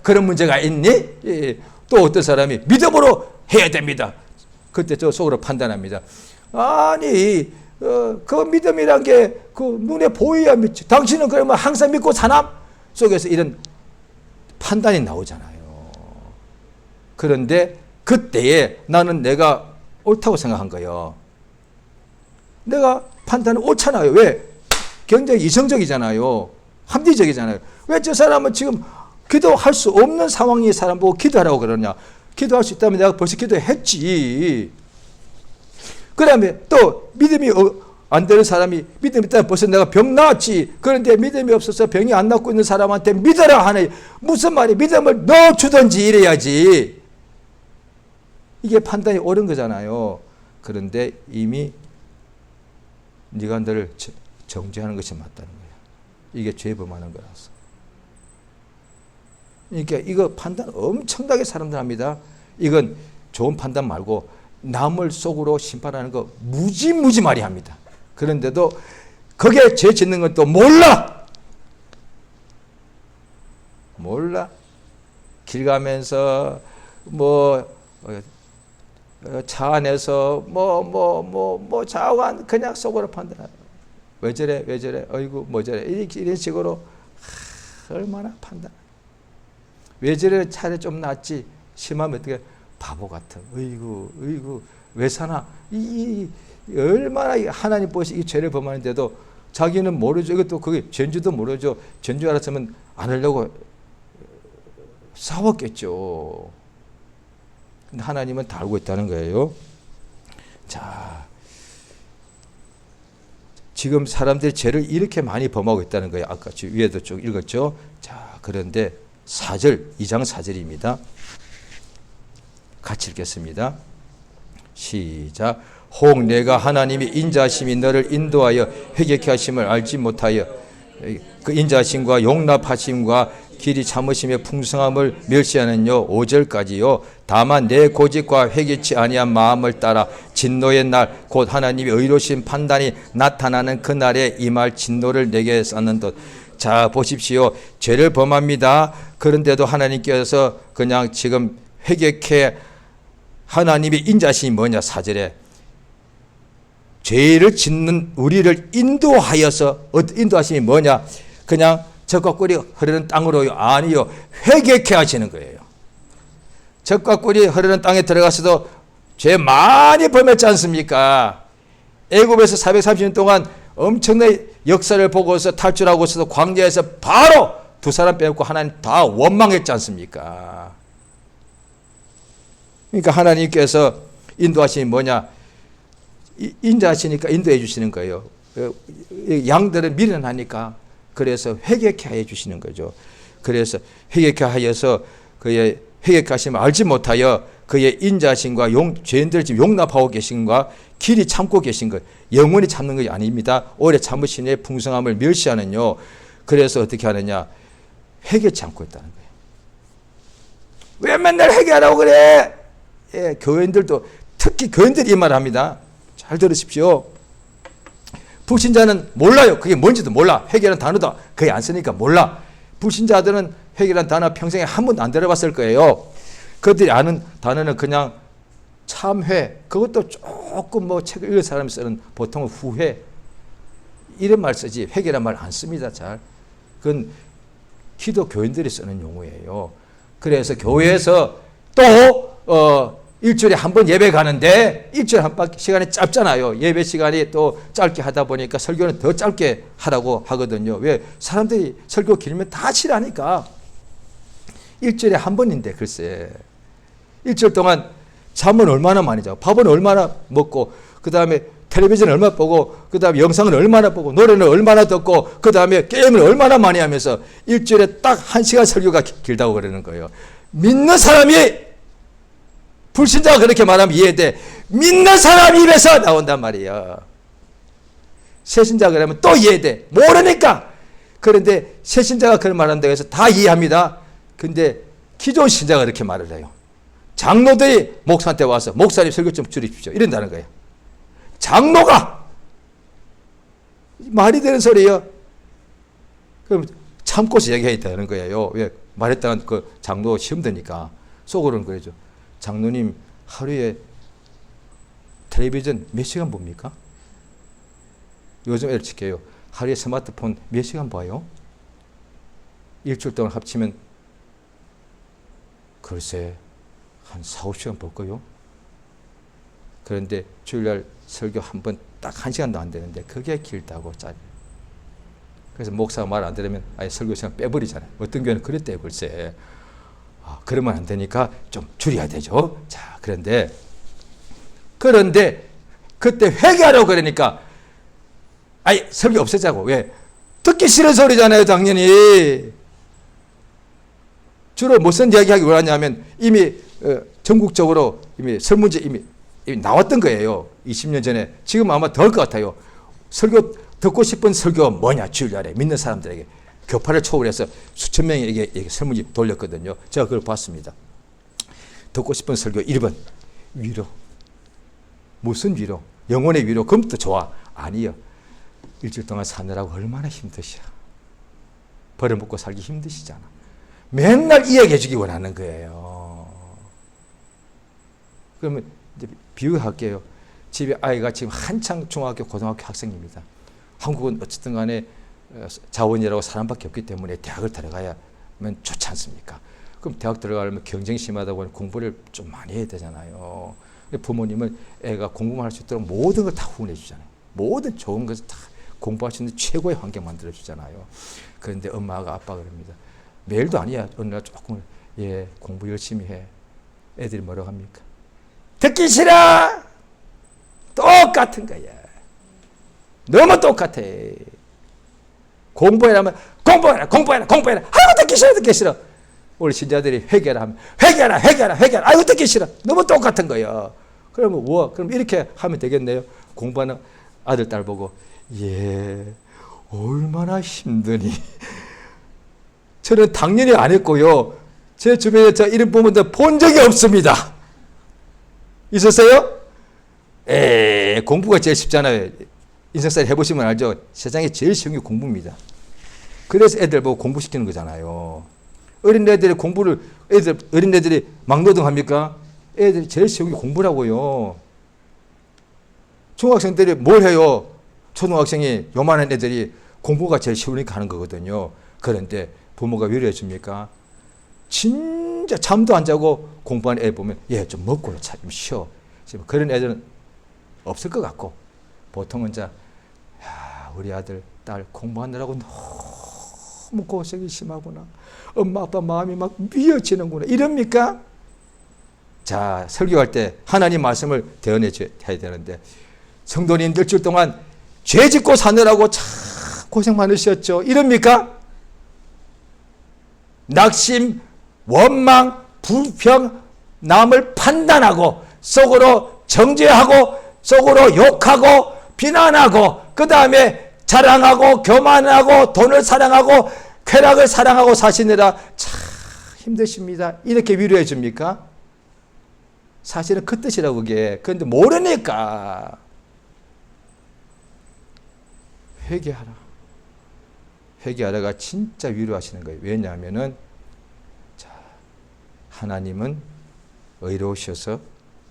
그런 문제가 있니? 또 어떤 사람이 믿음으로 해야 됩니다. 그때 저 속으로 판단합니다. 아니, 그 믿음이란 게 그 눈에 보여야 믿지. 당신은 그러면 항상 믿고 사나? 속에서 이런 판단이 나오잖아요. 그런데 그때에 나는 내가 옳다고 생각한 거예요. 내가 판단은 옳잖아요. 왜? 굉장히 이성적이잖아요. 합리적이잖아요. 왜 저 사람은 지금 기도할 수 없는 상황의 사람 보고 기도하라고 그러냐? 기도할 수 있다면 내가 벌써 기도했지. 그 다음에 또 믿음이 안 되는 사람이 믿음이 있다면 벌써 내가 병 나았지. 그런데 믿음이 없어서 병이 안 낫고 있는 사람한테 믿어라 하네. 무슨 말이 믿음을 넣어주든지 이래야지. 이게 판단이 옳은 거잖아요. 그런데 이미 네가 너를 정죄하는 것이 맞다는 거야. 이게 죄 범하는 거라서. 그러니까 이거 판단 엄청나게 사람들 합니다. 이건 좋은 판단 말고 남을 속으로 심판하는 거 무지 많이 합니다. 그런데도 거기에 죄 짓는 건 또 몰라. 길 가면서 차 안에서 좌우간 그냥 속으로 판단하고 왜 저래 어이구 뭐 저래 이런 식으로 얼마나 판단. 왜 저래 차라리 좀 낫지. 심하면 어떻게 바보 같아. 어이구 왜 사나. 얼마나 하나님 보시 이 죄를 범하는데도 자기는 모르죠. 이것도 그게 죄인지도 모르죠. 죄인 줄 알았으면 안 하려고 싸웠겠죠. 근데 하나님은 다 알고 있다는 거예요. 자, 지금 사람들이 죄를 이렇게 많이 범하고 있다는 거예요. 아까 위에도 쭉 읽었죠. 자, 그런데 4절, 2장 4절입니다. 같이 읽겠습니다. 시작. 혹 내가 하나님이 인자하심이 너를 인도하여 회개케 하심을 알지 못하여 그 인자하심과 용납하심과 길이 참으심의 풍성함을 멸시하는요. 5절까지요. 다만 내 고집과 회개치 아니한 마음을 따라 진노의 날 곧 하나님의 의로우신 판단이 나타나는 그날에 임할 진노를 내게 쌓는 것. 자, 보십시오. 죄를 범합니다. 그런데도 하나님께서 그냥 지금 회개케 하나님의 인자심이 뭐냐? 4절에 죄를 짓는 우리를 인도하여서 인도하심이 뭐냐? 그냥 젖과 꿀이 흐르는 땅으로요? 아니요. 회개케 하시는 거예요. 젖과 꿀이 흐르는 땅에 들어가서도 죄 많이 범했지 않습니까? 애굽에서 430년 동안 엄청난 역사를 보고서 탈출하고서도 광야에서 바로 두 사람 빼고 하나님 다 원망했지 않습니까? 그러니까 하나님께서 인도하심이 뭐냐? 인자하시니까 인도해 주시는 거예요. 양들은 미련하니까 그래서 회개케 해 주시는 거죠. 그래서 회개케 하여서 그의 회개케 하심을 알지 못하여 그의 인자하심과 죄인들을 지금 용납하고 계신과 길이 참고 계신 것, 영원히 참는 것이 아닙니다. 오래 참으시니 풍성함을 멸시하는요. 그래서 어떻게 하느냐? 회개치 않고 있다는 거예요. 왜 맨날 회개하라고 그래? 예, 교인들도 특히 교인들이 이 말을 합니다. 잘 들으십시오. 불신자는 몰라요. 그게 뭔지도 몰라. 회개라는 단어도 거의 안 쓰니까 몰라. 불신자들은 회개라는 단어 평생에 한 번도 안 들어봤을 거예요. 그들이 아는 단어는 그냥 참회, 그것도 조금 뭐 책을 읽은 사람이 쓰는 보통은 후회, 이런 말 쓰지 회개란 말 안 씁니다. 잘. 그건 기독교인들이 쓰는 용어예요. 그래서 교회에서 또 일주일에 한 번 예배 가는데 일주일에 한 번 시간이 짧잖아요. 예배 시간이 또 짧게 하다 보니까 설교는 더 짧게 하라고 하거든요. 왜? 사람들이 설교 길면 다 싫어하니까. 일주일에 한 번인데 글쎄 일주일 동안 잠은 얼마나 많이 자고 밥은 얼마나 먹고 그 다음에 텔레비전 얼마나 보고 그 다음에 영상은 얼마나 보고 노래는 얼마나 듣고 그 다음에 게임을 얼마나 많이 하면서 일주일에 딱 1시간 설교가 길다고 그러는 거예요. 믿는 사람이 불신자가 그렇게 말하면 이해돼. 믿는 사람 입에서 나온단 말이에요. 새신자가 그러면 또 이해돼. 모르니까. 그런데 새신자가 그런 말한다고 해서 다 이해합니다. 근데 기존 신자가 그렇게 말을 해요. 장로들이 목사한테 와서 목사님 설교 좀 줄이십시오. 이런다는 거예요. 장로가 말이 되는 소리예요. 그럼 참고서 얘기해야 되는 거예요. 왜? 말했다간 그 장로 시험 되니까 속으로는 그러죠. 장로님 하루에 텔레비전 몇 시간 봅니까? 요즘 애를 칠게요. 하루에 스마트폰 몇 시간 봐요? 일주일 동안 합치면 글쎄 한 4, 5시간 볼 거요. 그런데 주일날 설교 한 번 딱 1시간도 안 되는데 그게 길다고 짜리. 그래서 목사가 말 안 들으면 아예 설교 시간 빼버리잖아요. 어떤 교회는 그랬대요. 글쎄. 그러면 안 되니까 좀 줄여야 되죠. 자, 그런데 그때 회개하라고 그러니까 아예 설교 없애자고. 왜? 듣기 싫은 소리잖아요. 당연히. 주로 무슨 이야기하기 원하냐면 이미 전국적으로 이미 설문제 이미 나왔던 거예요. 20년 전에. 지금 아마 더 할 것 같아요. 설교 듣고 싶은 설교가 뭐냐 주일날에 믿는 사람들에게 교파를 초월해서 수천 명에게 설문지 돌렸거든요. 제가 그걸 봤습니다. 듣고 싶은 설교 1번 위로. 무슨 위로? 영혼의 위로. 그럼 또 좋아. 아니요. 일주일 동안 사느라고 얼마나 힘드시라. 벌어먹고 살기 힘드시잖아. 맨날 이야기해 주기 원하는 거예요. 그러면 이제 비유할게요. 집에 아이가 지금 한창 중학교, 고등학교 학생입니다. 한국은 어쨌든 간에 자원이라고 사람밖에 없기 때문에 대학을 들어가야면 좋지 않습니까? 그럼 대학 들어가려면 경쟁이 심하다 보니 공부를 좀 많이 해야 되잖아요. 부모님은 애가 공부만 할 수 있도록 모든 걸 다 후원해 주잖아요. 모든 좋은 것을 다 공부할 수 있는 최고의 환경 만들어 주잖아요. 그런데 엄마가 아빠가 그럽니다. 매일도 아니야. 어느 날 조금 공부 열심히 해. 애들이 뭐라고 합니까? 듣기 싫어. 똑같은 거야. 너무 똑같아. 공부해라면 공부해라. 아이고 듣기 싫어. 우리 신자들이 회개라 하면 회개라. 아이고 듣기 싫어. 너무 똑같은 거야. 그러면 그럼 이렇게 하면 되겠네요. 공부하는 아들 딸 보고 얼마나 힘드니. 저는 당연히 안 했고요. 제 주변에 저 이런 부모들 본 적이 없습니다. 있었어요? 공부가 제일 쉽잖아요. 인생살이 해보시면 알죠. 세상에 제일 쉬운 게 공부입니다. 그래서 애들 보고 공부시키는 거잖아요. 어린애들이 막노동합니까? 애들이 제일 쉬운 게 공부라고요. 중학생들이 뭘 해요? 초등학생이 요만한 애들이 공부가 제일 쉬우니까 하는 거거든요. 그런데 부모가 위로해 줍니까? 진짜 잠도 안 자고 공부하는 애 보면 좀 먹고 좀 쉬어. 그런 애들은 없을 것 같고 보통은 우리 아들, 딸 공부하느라고 너무 고생이 심하구나. 엄마 아빠 마음이 막 미어지는구나. 이럽니까? 자, 설교할 때 하나님 말씀을 대언해 줘야 되는데 성도님 일주일 동안 죄 짓고 사느라고 참 고생 많으셨죠. 이럽니까? 낙심, 원망, 불평, 남을 판단하고 속으로 정죄하고 속으로 욕하고 비난하고 그 다음에 자랑하고 교만하고 돈을 사랑하고 쾌락을 사랑하고 사시느라 참 힘드십니다. 이렇게 위로해 줍니까? 사실은 그 뜻이라고 그게. 그런데 모르니까 회개하라. 회개하라가 진짜 위로하시는 거예요. 왜냐하면은 자, 하나님은 의로우셔서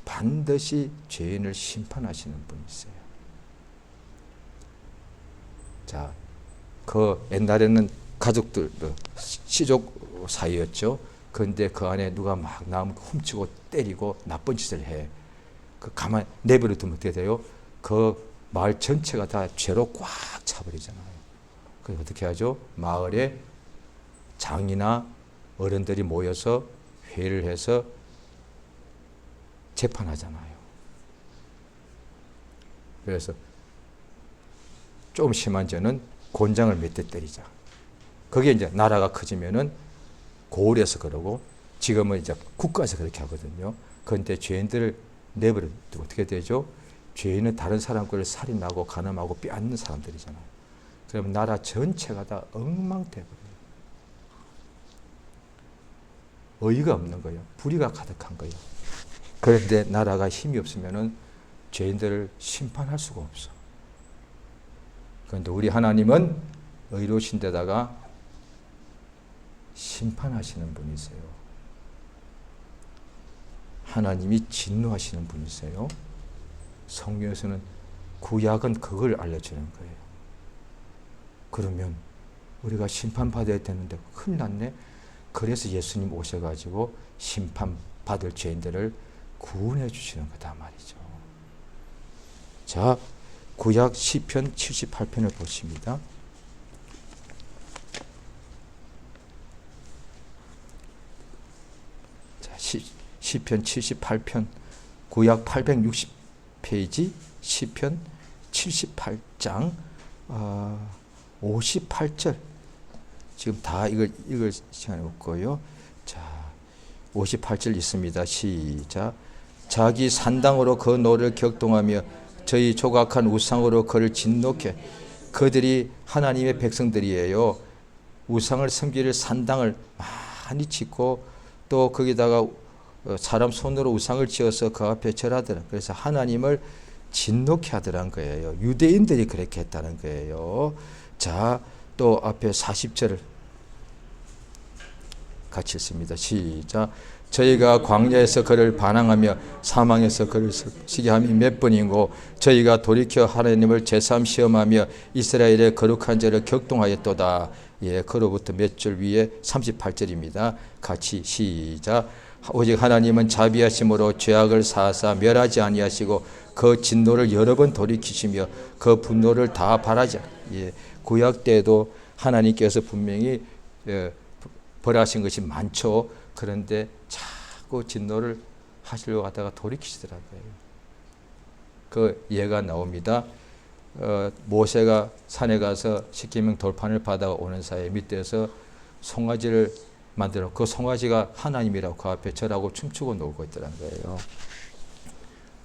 반드시 죄인을 심판하시는 분이세요. 자, 그 옛날에는 가족들 시족 사이였죠. 그런데 그 안에 누가 막 나무 훔치고 때리고 나쁜 짓을 해. 그 가만 내버려 두면 어떻게 돼요? 그 마을 전체가 다 죄로 꽉 차버리잖아요. 그래서 어떻게 하죠? 마을에 장이나 어른들이 모여서 회의를 해서 재판하잖아요. 그래서 좀 심한 죄는 곤장을 몇 대 때리자. 그게 이제 나라가 커지면은 고을에서 그러고 지금은 이제 국가에서 그렇게 하거든요. 그런데 죄인들을 내버려 두고 어떻게 되죠? 죄인은 다른 사람 거를 살인하고 간음하고 빼앗는 사람들이잖아요. 그러면 나라 전체가 다 엉망돼버려요. 의의가 없는 거예요. 불의가 가득한 거예요. 그런데 나라가 힘이 없으면은 죄인들을 심판할 수가 없어. 그런데 우리 하나님은 의로우신 데다가 심판하시는 분이세요. 하나님이 진노하시는 분이세요. 성경에서는 구약은 그걸 알려주는 거예요. 그러면 우리가 심판받아야 되는데 큰일 났네. 그래서 예수님 오셔가지고 심판받을 죄인들을 구원해 주시는 거다 말이죠. 자, 구약 시편 78편을 보십니다. 자, 시편 78편 구약 860페이지 시편 78장 58절 지금 다 읽을 시간이 없고요. 자, 58절 있습니다. 시작. 자기 산당으로 그 노를 격동하며 저희 조각한 우상으로 그를 진노케. 그들이 하나님의 백성들이에요. 우상을 섬기를 산당을 많이 짓고 또 거기다가 사람 손으로 우상을 지어서 그 앞에 절하더라. 그래서 하나님을 진노케 하더란 거예요. 유대인들이 그렇게 했다는 거예요. 자, 또 앞에 40절을 같이 읽습니다. 시작. 저희가 광야에서 그를 반항하며 사망에서 그를 쓰게 함이 몇 번이고 저희가 돌이켜 하나님을 제삼 시험하며 이스라엘의 거룩한 죄를 격동하였도다. 예, 그로부터 몇 절 위에 38절입니다. 같이 시작. 오직 하나님은 자비하심으로 죄악을 사하사 멸하지 아니하시고 그 진노를 여러 번 돌이키시며 그 분노를 다 바라지. 예, 구약 때도 하나님께서 분명히 벌하신 것이 많죠. 그런데 자꾸 진노를 하시려고 하다가 돌이키시더라고요. 그 예가 나옵니다. 모세가 산에 가서 시케명 돌판을 받아 오는 사이에 밑에서 송아지를 만들어 그 송아지가 하나님이라고 그 앞에 절하고 춤추고 놀고 있더라는 거예요.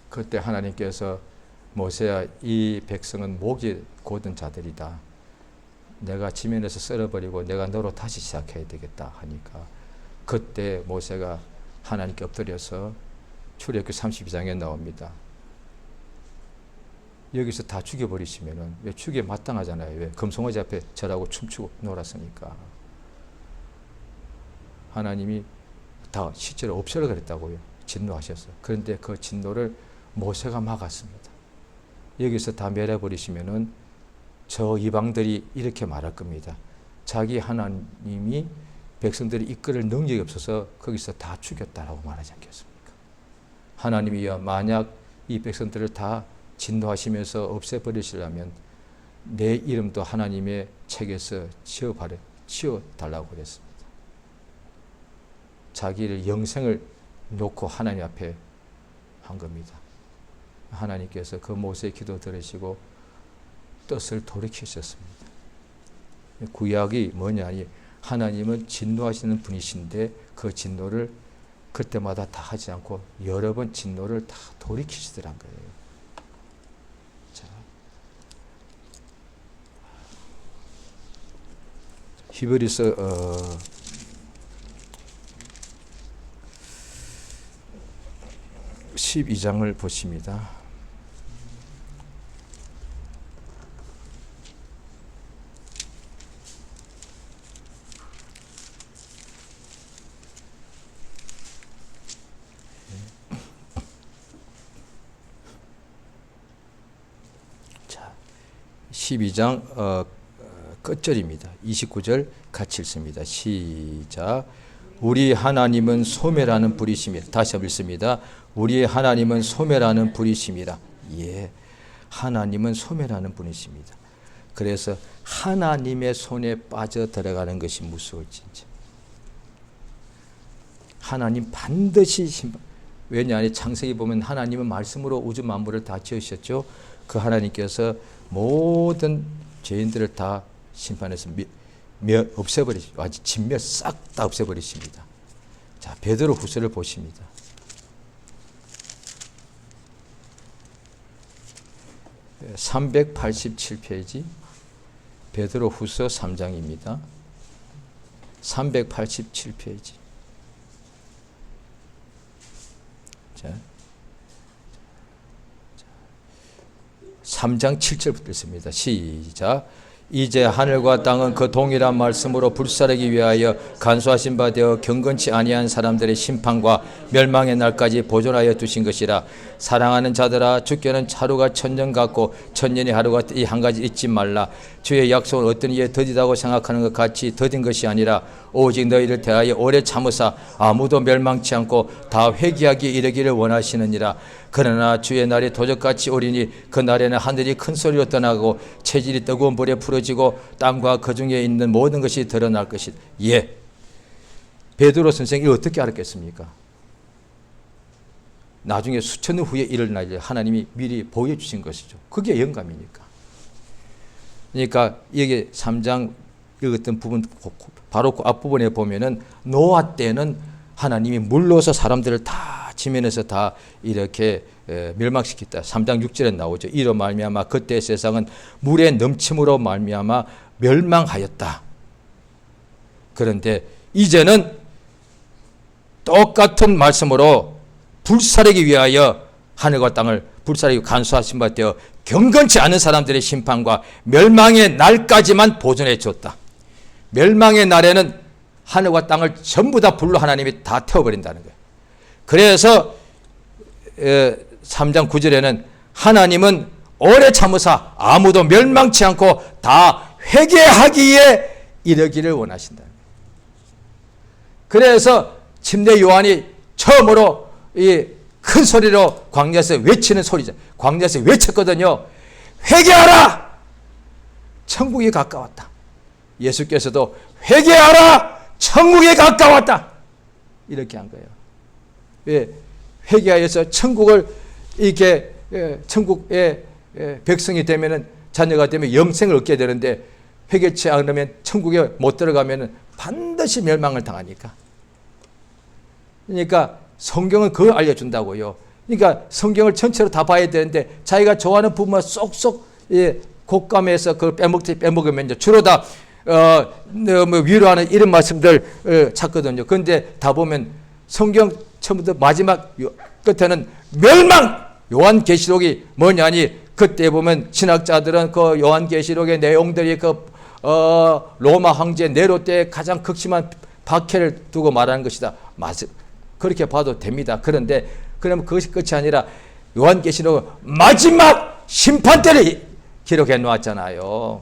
그때 하나님께서 모세야, 이 백성은 목이 곧은 자들이다. 내가 지면에서 썰어버리고 내가 너로 다시 시작해야 되겠다 하니까 그때 모세가 하나님께 엎드려서 출애굽기 32장에 나옵니다. 여기서 다 죽여버리시면은 왜 죽여 마땅하잖아요. 왜 금송아지 앞에 절하고 춤추고 놀았으니까. 하나님이 다 시체를 없애라 그랬다고요. 진노하셨어요. 그런데 그 진노를 모세가 막았습니다. 여기서 다 멸해버리시면은 저 이방들이 이렇게 말할 겁니다. 자기 하나님이 백성들이 이끌을 능력이 없어서 거기서 다 죽였다라고 말하지 않겠습니까? 하나님이여, 만약 이 백성들을 다 진노하시면서 없애버리시려면 내 이름도 하나님의 책에서 치워달라고 그랬습니다. 자기를 영생을 놓고 하나님 앞에 한 겁니다. 하나님께서 그 모세의 기도 들으시고 뜻을 돌이키셨습니다. 구약이 뭐냐니 하나님은 진노하시는 분이신데 그 진노를 그때마다 다 하지 않고 여러 번 진노를 다 돌이키시더란 거예요. 자, 히브리서 12장을 보십니다. 자, 12장 끝절입니다. 29절 같이 읽습니다. 시작. 우리 하나님은 소멸하는 불이심이라. 다시 한번 읽습니다. 우리 하나님은 소멸하는 불이심이라. 예, 하나님은 소멸하는 분이십니다. 그래서 하나님의 손에 빠져 들어가는 것이 무서워 진짜. 하나님 반드시 왜냐하면 창세기 보면 하나님은 말씀으로 우주 만물을 다 지으셨죠. 그 하나님께서 모든 죄인들을 다 심판해서 없애버리십니다. 아주 진멸 싹 다 없애버리십니다. 자, 베드로 후서를 보십니다. 네, 387페이지 베드로 후서 3장입니다. 387페이지. 자, 3장 7절부터 읽습니다. 시작. 이제 하늘과 땅은 그 동일한 말씀으로 불사르기 위하여 간수하신 바 되어 경건치 아니한 사람들의 심판과 멸망의 날까지 보존하여 두신 것이라. 사랑하는 자들아, 주께는 하루가 천년 같고 천년이 하루 같으니 한 가지 잊지 말라. 주의 약속은 어떤 이에 더디다고 생각하는 것 같이 더딘 것이 아니라 오직 너희를 대하여 오래 참으사 아무도 멸망치 않고 다 회개하기에 이르기를 원하시느니라. 그러나 주의 날이 도적같이 오리니 그 날에는 하늘이 큰 소리로 떠나고 체질이 뜨거운 불에 풀어지고 땅과 그 중에 있는 모든 것이 드러날 것이다. 예, 베드로 선생이 어떻게 알았겠습니까? 나중에 수천 년 후에 일어날 하나님이 미리 보여주신 것이죠. 그게 영감이니까. 그러니까 여기 3장 읽었던 부분 바로 그 앞부분에 보면은 노아 때는 하나님이 물로서 사람들을 다 지면에서 다 이렇게 멸망시켰다. 3장 6절에 나오죠. 이로 말미암아 그때 세상은 물의 넘침으로 말미암아 멸망하였다. 그런데 이제는 똑같은 말씀으로 불사르기 위하여 하늘과 땅을 불사르기 간수하신 바 되어 경건치 않은 사람들의 심판과 멸망의 날까지만 보존해 줬다. 멸망의 날에는 하늘과 땅을 전부 다 불로 하나님이 다 태워버린다는 거예요. 그래서 3장 9절에는 하나님은 오래 참으사 아무도 멸망치 않고 다 회개하기에 이르기를 원하신다. 그래서 침례 요한이 처음으로 이 큰 소리로 광야에서 외치는 소리죠. 광야에서 외쳤거든요. 회개하라! 천국이 가까웠다. 예수께서도 회개하라! 천국이 가까웠다. 이렇게 한 거예요. 예, 회개하여서 천국을 이렇게 천국의 백성이 되면은 자녀가 되면 영생을 얻게 되는데 회개치 않으면 천국에 못 들어가면은 반드시 멸망을 당하니까. 그러니까 성경은 그걸 알려준다고요. 그러니까 성경을 전체로 다 봐야 되는데 자기가 좋아하는 부분만 쏙쏙 곶감에서 그걸 빼먹으면 주로 다 위로하는 이런 말씀들 찾거든요. 그런데 다 보면 성경 처음부터 마지막 끝에는 멸망! 요한계시록이 뭐냐니 그때 보면 신학자들은 그 요한계시록의 내용들이 그 로마 황제 네로 때의 가장 극심한 박해를 두고 말하는 것이다. 맞아. 그렇게 봐도 됩니다. 그런데 그러면 그것이 끝이 아니라 요한계시록은 마지막 심판 때를 기록해 놓았잖아요.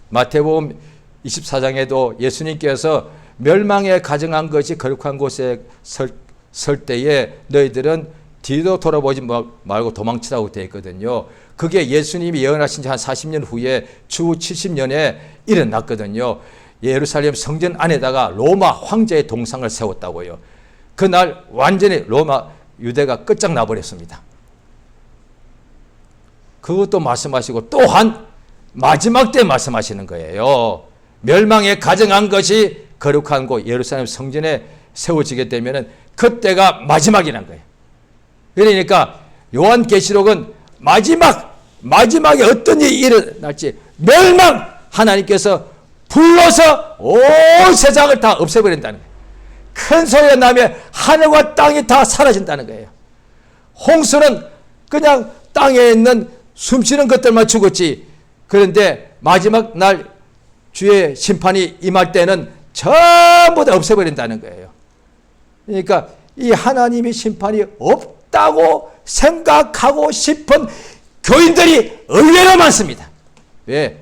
마태복음 24장에도 예수님께서 멸망에 가정한 것이 거룩한 곳에 설 때에 너희들은 뒤도 돌아보지 말고 도망치라고 되어 있거든요. 그게 예수님이 예언하신 지 한 40년 후에 주 70년에 일어났거든요. 예루살렘 성전 안에다가 로마 황제의 동상을 세웠다고요. 그날 완전히 로마 유대가 끝장나버렸습니다. 그것도 말씀하시고 또한 마지막 때 말씀하시는 거예요. 멸망에 가정한 것이 거룩한 곳 예루살렘 성전에 세워지게 되면 그때가 마지막이란 거예요. 그러니까 요한계시록은 마지막에 어떤 일이 일어날지 멸망 하나님께서 불러서 온 세상을 다 없애버린다는 거예요. 큰 소리가 나면 하늘과 땅이 다 사라진다는 거예요. 홍수는 그냥 땅에 있는 숨쉬는 것들만 죽었지. 그런데 마지막 날 주의 심판이 임할 때는 전부 다 없애버린다는 거예요. 그러니까 이 하나님의 심판이 없다고 생각하고 싶은 교인들이 의외로 많습니다. 왜?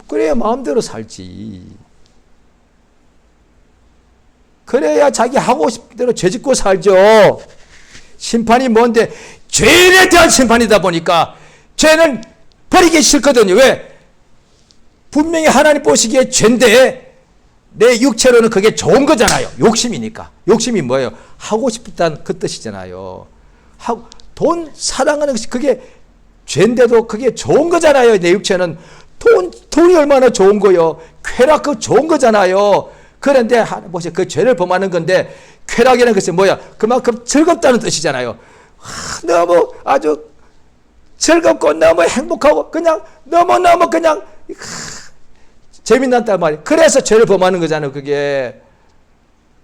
그래야 마음대로 살지. 그래야 자기 하고 싶은 대로 죄짓고 살죠. 심판이 뭔데? 죄에 대한 심판이다 보니까 죄는 버리기 싫거든요. 왜? 분명히 하나님 보시기에 죄인데 내 육체로는 그게 좋은 거잖아요. 욕심이니까. 욕심이 뭐예요? 하고 싶다는 그 뜻이잖아요. 돈 사랑하는 것이 그게 죄인데도 그게 좋은 거잖아요. 내 육체는. 돈이 얼마나 좋은 거요. 쾌락 그 좋은 거잖아요. 그런데 보세요. 그 죄를 범하는 건데 쾌락이라는 것이 뭐야? 그만큼 즐겁다는 뜻이잖아요. 너무 아주 즐겁고 너무 행복하고 그냥 너무너무 그냥 재미난단 말이에요. 그래서 죄를 범하는 거잖아요. 그게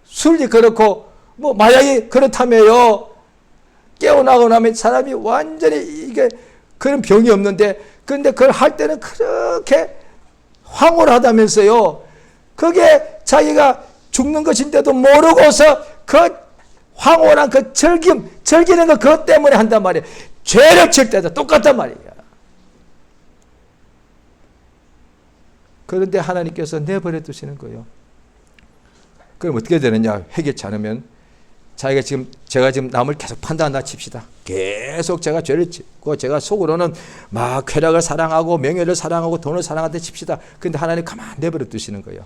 술이 그렇고 뭐 마약이 그렇다며요. 깨어나고 나면 사람이 완전히 이게 그런 병이 없는데 근데 그걸 할 때는 그렇게 황홀하다면서요. 그게 자기가 죽는 것인데도 모르고서 그 황홀한 그 즐기는 거 그것 때문에 한단 말이에요. 죄를 칠 때도 똑같단 말이에요. 그런데 하나님께서 내버려 두시는 거예요. 그럼 어떻게 되느냐? 회개치 않으면 제가 지금 남을 계속 판단한다 칩시다. 계속 제가 죄를 짓고 제가 속으로는 막 쾌락을 사랑하고 명예를 사랑하고 돈을 사랑한다 칩시다. 근데 하나님 가만 내버려 두시는 거예요.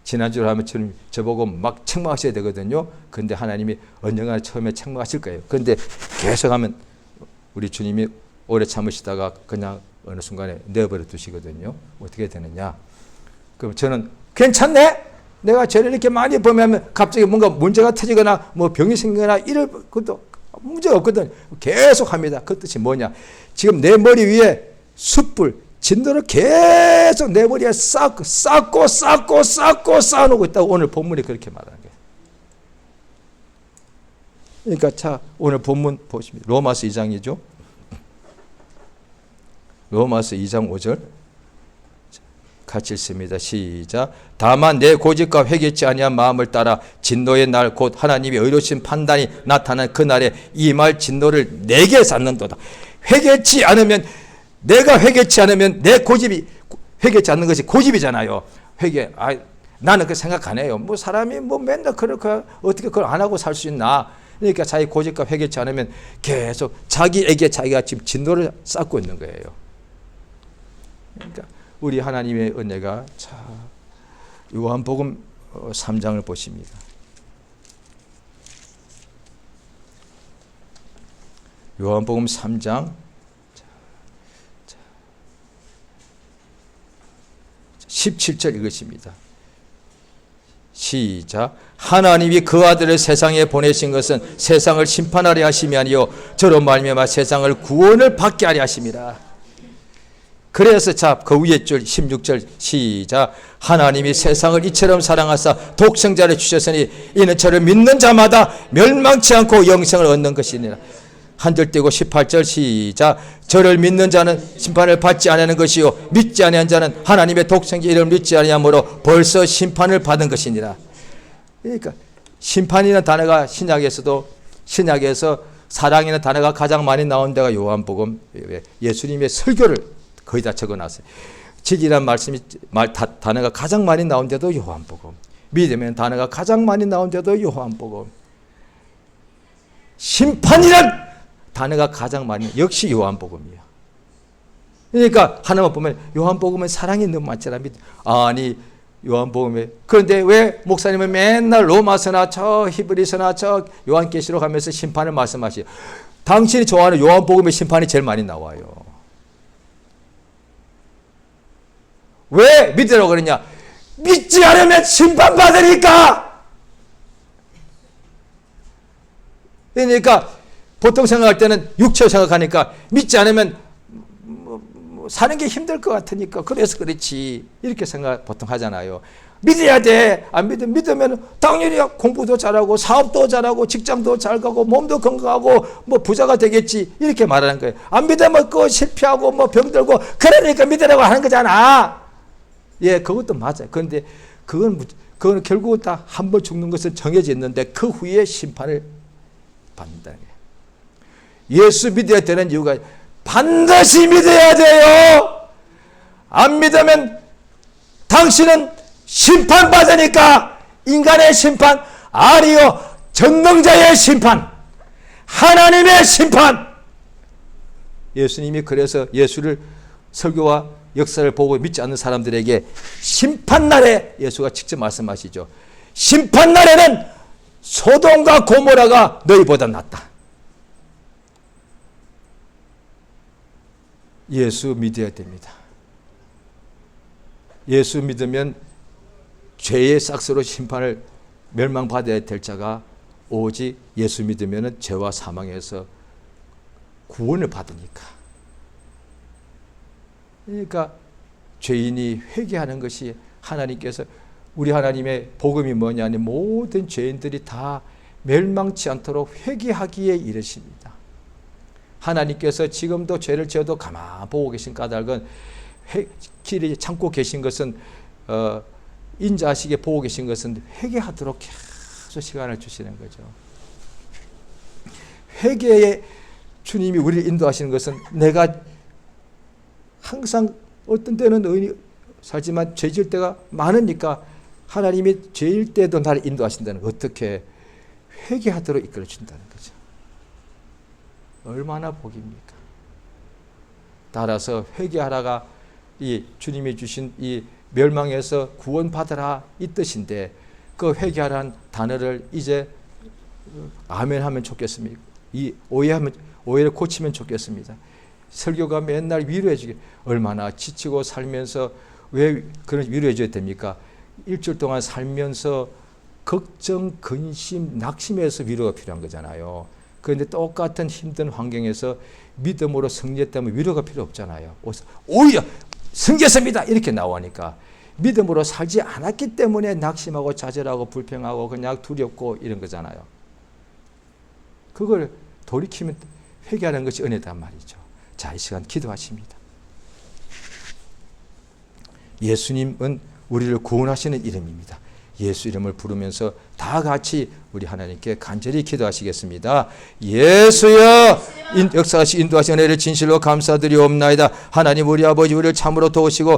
지난주로 하면 저보고 막 책망하셔야 되거든요. 근데 하나님이 언젠가 처음에 책망하실 거예요. 근데 계속 하면 우리 주님이 오래 참으시다가 그냥 어느 순간에 내버려 두시거든요. 어떻게 되느냐? 그럼 저는 괜찮네? 내가 죄를 이렇게 많이 범하면 갑자기 뭔가 문제가 터지거나 뭐 병이 생기거나 이럴 것도 문제가 없거든. 계속 합니다. 그 뜻이 뭐냐? 지금 내 머리 위에 숯불, 진도를 계속 내 머리에 쌓고 쌓아놓고 있다고 오늘 본문이 그렇게 말하는 거예요. 그러니까 자, 오늘 본문 보십니다. 로마서 2장이죠. 로마서 2장 5절 같이 읽습니다. 시작. 다만 내 고집과 회개치 아니한 마음을 따라 진노의 날 곧 하나님의 의로우신 판단이 나타난 그날에 이 말 진노를 내게 쌓는도다. 내가 회개치 않으면 내 고집이 회개치 않는 것이 고집이잖아요. 나는 그 생각 안 해요. 뭐 사람이 뭐 맨날 그렇게 어떻게 그걸 안 하고 살 수 있나? 그러니까 자기 고집과 회개치 않으면 계속 자기에게 자기가 지금 진노를 쌓고 있는 거예요. 그러니까 우리 하나님의 은혜가 자 요한복음 3장을 보십니다. 요한복음 3장 17절 읽으십니다. 시작. 하나님이 그 아들을 세상에 보내신 것은 세상을 심판하려 하심이 아니요 저로 말미암아 세상을 구원을 받게 하려 하심이라. 그래서 자, 그 위에 줄 16절 시작. 하나님이 세상을 이처럼 사랑하사 독생자를 주셨으니 이는 저를 믿는 자마다 멸망치 않고 영생을 얻는 것이니라. 한 줄 떼고 18절 시작. 저를 믿는 자는 심판을 받지 아니하는 것이요 믿지 아니한 자는 하나님의 독생자 이름을 믿지 아니하므로 벌써 심판을 받은 것이니라. 그러니까 심판이라는 단어가 신약에서 사랑이라는 단어가 가장 많이 나온 데가 요한복음, 예수님의 설교를 거의 다 적어놨어요. 진리란 단어가 가장 많이 나온 데도 요한복음, 믿음이라는 단어가 가장 많이 나온 데도 요한복음, 심판이란 단어가 가장 많이 역시 요한복음이에요. 그러니까 하나만 보면 요한복음은 사랑이 너무 많잖아. 아니 요한복음에 그런데 왜 목사님은 맨날 로마서나 저 히브리서나 저 요한계시록 하면서 심판을 말씀하시죠? 당신이 좋아하는 요한복음의 심판이 제일 많이 나와요. 왜 믿으라고 그러냐? 믿지 않으면 심판받으니까. 그러니까 보통 생각할 때는 육체로 생각하니까 믿지 않으면 사는 게 힘들 것 같으니까 그래서 그렇지 이렇게 생각 보통 하잖아요. 믿어야 돼. 안 믿으면 당연히 공부도 잘하고 사업도 잘하고 직장도 잘 가고 몸도 건강하고 뭐 부자가 되겠지 이렇게 말하는 거예요. 안 믿으면 그 실패하고 뭐 병들고 그러니까 믿으라고 하는 거잖아. 예, 그것도 맞아요. 그런데 그건 결국은 다 한 번 죽는 것은 정해져 있는데 그 후에 심판을 받는다는 거예요. 예수 믿어야 되는 이유가 반드시 믿어야 돼요. 안 믿으면 당신은 심판받으니까. 인간의 심판 아니요, 전능자의 심판, 하나님의 심판. 예수님이 그래서 예수를 설교와 역사를 보고 믿지 않는 사람들에게 심판날에 예수가 직접 말씀하시죠. 심판날에는 소돔과 고모라가 너희보다 낫다. 예수 믿어야 됩니다. 예수 믿으면 죄의 싹스로 심판을 멸망받아야 될 자가 오직 예수 믿으면 죄와 사망에서 구원을 받으니까. 그러니까 죄인이 회개하는 것이 하나님께서 우리 하나님의 복음이 뭐냐니 모든 죄인들이 다 멸망치 않도록 회개하기에 이르십니다. 하나님께서 지금도 죄를 지어도 가만 보고 계신 까닭은 길이 참고 계신 것은 인자하시게 보고 계신 것은 회개하도록 계속 시간을 주시는 거죠. 회개에 주님이 우리를 인도하시는 것은 내가 항상 어떤 때는 의인이 살지만 죄질 때가 많으니까 하나님이 죄일 때도 나를 인도하신다는 거. 어떻게 회개하도록 이끌어 준다는 거죠. 얼마나 복입니까? 따라서 회개하라가 이 주님이 주신 이 멸망에서 구원받으라 이 뜻인데 그 회개하라는 단어를 이제 아멘 하면 좋겠습니다. 이 오해를 고치면 좋겠습니다. 설교가 맨날 위로해 주게 얼마나 지치고 살면서 왜 그런 위로해 줘야 됩니까? 일주일 동안 살면서 걱정, 근심, 낙심에서 위로가 필요한 거잖아요. 그런데 똑같은 힘든 환경에서 믿음으로 승리했다면 위로가 필요 없잖아요. 오히려 승리했습니다 이렇게 나오니까 믿음으로 살지 않았기 때문에 낙심하고 좌절하고 불평하고 그냥 두렵고 이런 거잖아요. 그걸 돌이키면 회개하는 것이 은혜단 말이죠. 자, 이 시간 기도하십니다. 예수님은 우리를 구원하시는 이름입니다. 예수 이름을 부르면서 다 같이 우리 하나님께 간절히 기도하시겠습니다. 예수여, 역사하시 인도하신 은혜를 진실로 감사드리옵나이다. 하나님 우리 아버지 우리를 참으로 도우시고